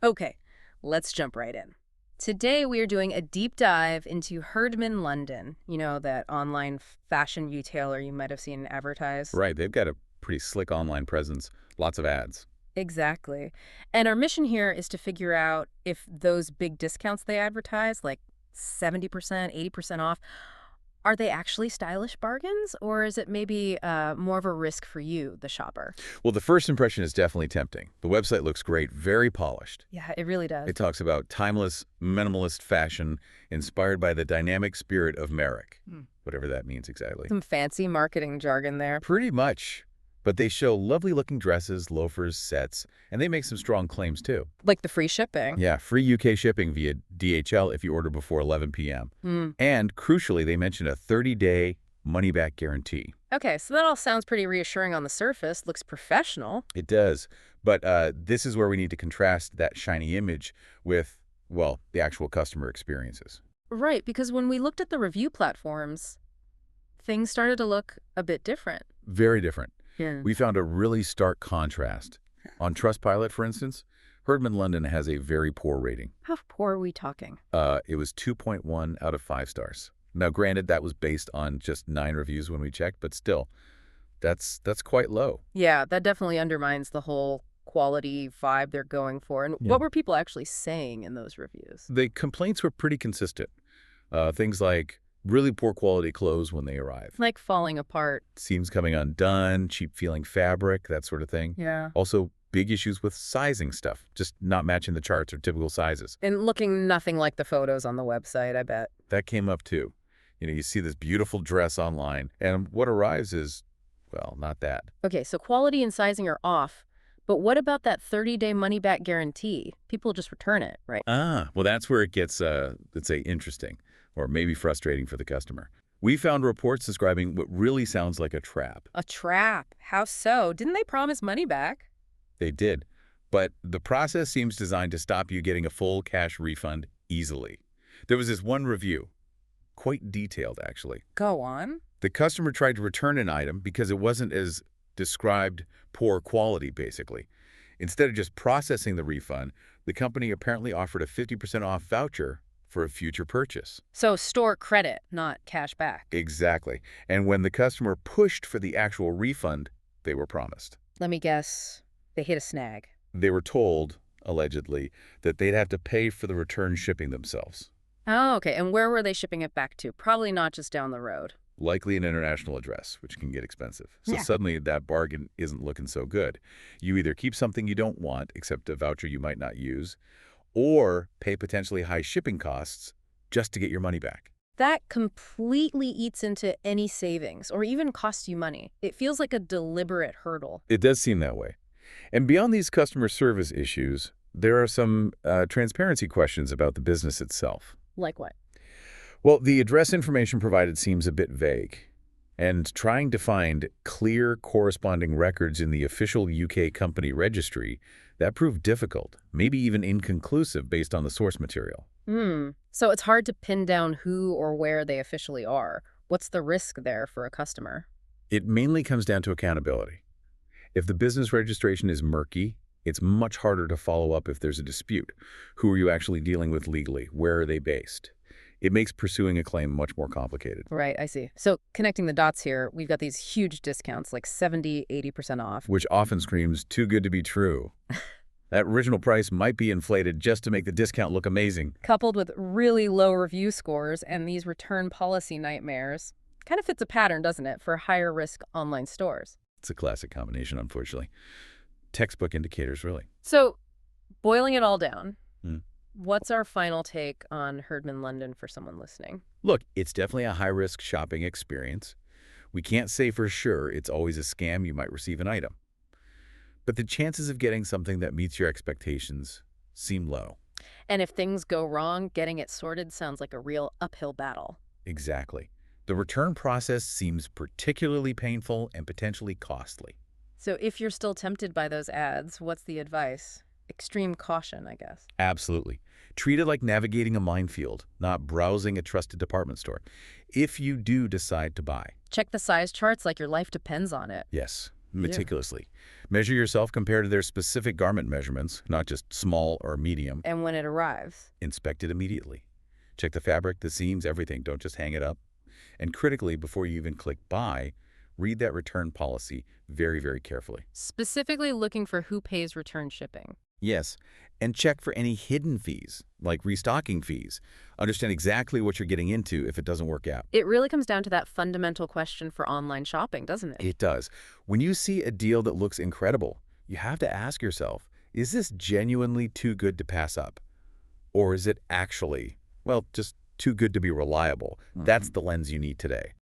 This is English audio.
Okay, let's jump right in. Today we are doing a deep dive into Herdman London, that online fashion retailer you might have seen advertised. Right, they've got a pretty slick online presence, lots of ads. Exactly. And our mission here is to figure out if those big discounts they advertise, like 70%, 80% off, are they actually stylish bargains, or is it maybe more of a risk for you, the shopper? Well, the first impression is definitely tempting. The website looks great, very polished. Yeah, it really does. It talks about timeless, minimalist fashion inspired by the dynamic spirit of Merrick, whatever that means exactly. Some fancy marketing jargon there. Pretty much. But they show lovely-looking dresses, loafers, sets, and they make some strong claims, too. Like the free shipping. Yeah, free UK shipping via DHL if you order before 11 p.m. And, crucially, they mention a 30-day money-back guarantee. Okay, so that all sounds pretty reassuring on the surface. Looks professional. It does. But this is where we need to contrast that shiny image with, well, the actual customer experiences. Right, because when we looked at the review platforms, things started to look a bit different. Very different. Yeah. We found a really stark contrast. On Trustpilot, for instance, Herdman London has a very poor rating. How poor are we talking? It was 2.1 out of 5 stars. Now, granted, that was based on just 9 reviews when we checked, but still, that's quite low. Yeah, that definitely undermines the whole quality vibe they're going for. And what were people actually saying in those reviews? The complaints were pretty consistent. Things like really poor quality clothes when they arrive. Like falling apart. Seams coming undone, cheap-feeling fabric, that sort of thing. Yeah. Also, big issues with sizing stuff, just not matching the charts or typical sizes. And looking nothing like the photos on the website, I bet. That came up, too. You see this beautiful dress online, and what arrives is, well, not that. Okay, so quality and sizing are off. But what about that 30-day money-back guarantee? People just return it, right? Well, that's where it gets, let's say, interesting, or maybe frustrating for the customer. We found reports describing what really sounds like a trap. A trap? How so? Didn't they promise money back? They did, but the process seems designed to stop you getting a full cash refund easily. There was this one review, quite detailed actually. Go on. The customer tried to return an item because it wasn't as described poor quality, basically. Instead of just processing the refund, the company apparently offered a 50% off voucher for a future purchase. So store credit, not cash back. Exactly. And when the customer pushed for the actual refund they were promised, Let me guess. They hit a snag. they were told, allegedly, that they'd have to pay for the return shipping themselves. Oh, okay. And where were they shipping it back to? Probably not just down the road. Likely an international address, which can get expensive. So Yeah. suddenly that bargain isn't looking so good. You either keep something you don't want, except a voucher you might not use, or pay potentially high shipping costs just to get your money back. That completely eats into any savings or even costs you money. It feels like a deliberate hurdle. It does seem that way. And beyond these customer service issues, there are some transparency questions about the business itself. Like what? Well, the address information provided seems a bit vague, and trying to find clear corresponding records in the official UK company registry, that proved difficult, maybe even inconclusive based on the source material. So it's hard to pin down who or where they officially are. What's the risk there for a customer? It mainly comes down to accountability. If the business registration is murky, it's much harder to follow up if there's a dispute. Who are you actually dealing with legally? Where are they based? It makes pursuing a claim much more complicated. Right, I see. So connecting the dots here, we've got these huge discounts, like 70, 80% off. Which often screams too good to be true. That original price might be inflated just to make the discount look amazing. Coupled with really low review scores and these return policy nightmares. Kind of fits a pattern, doesn't it, for higher risk online stores? It's a classic combination, unfortunately. Textbook indicators, really. So, boiling it all down, what's our final take on Herdman London for someone listening? Look, it's definitely a high-risk shopping experience. We can't say for sure it's always a scam you might receive an item. But the chances of getting something that meets your expectations seem low. And if things go wrong, getting it sorted sounds like a real uphill battle. Exactly. The return process seems particularly painful and potentially costly. So if you're still tempted by those ads, what's the advice? Extreme caution, I guess. Absolutely. Treat it like navigating a minefield, not browsing a trusted department store. If you do decide to buy. Check the size charts like your life depends on it. Yes. Yeah. meticulously. Measure yourself compared to their specific garment measurements, not just small or medium. And when it arrives. Inspect it immediately. Check the fabric, the seams, everything. Don't just hang it up. And critically, before you even click buy, read that return policy very, very carefully. Specifically looking for who pays return shipping. Yes, and check for any hidden fees, like restocking fees. Understand exactly what you're getting into if it doesn't work out. It really comes down to that fundamental question for online shopping, doesn't it? It does. When you see a deal that looks incredible, you have to ask yourself, is this genuinely too good to pass up? Or is it actually, well, just too good to be reliable? That's the lens you need today.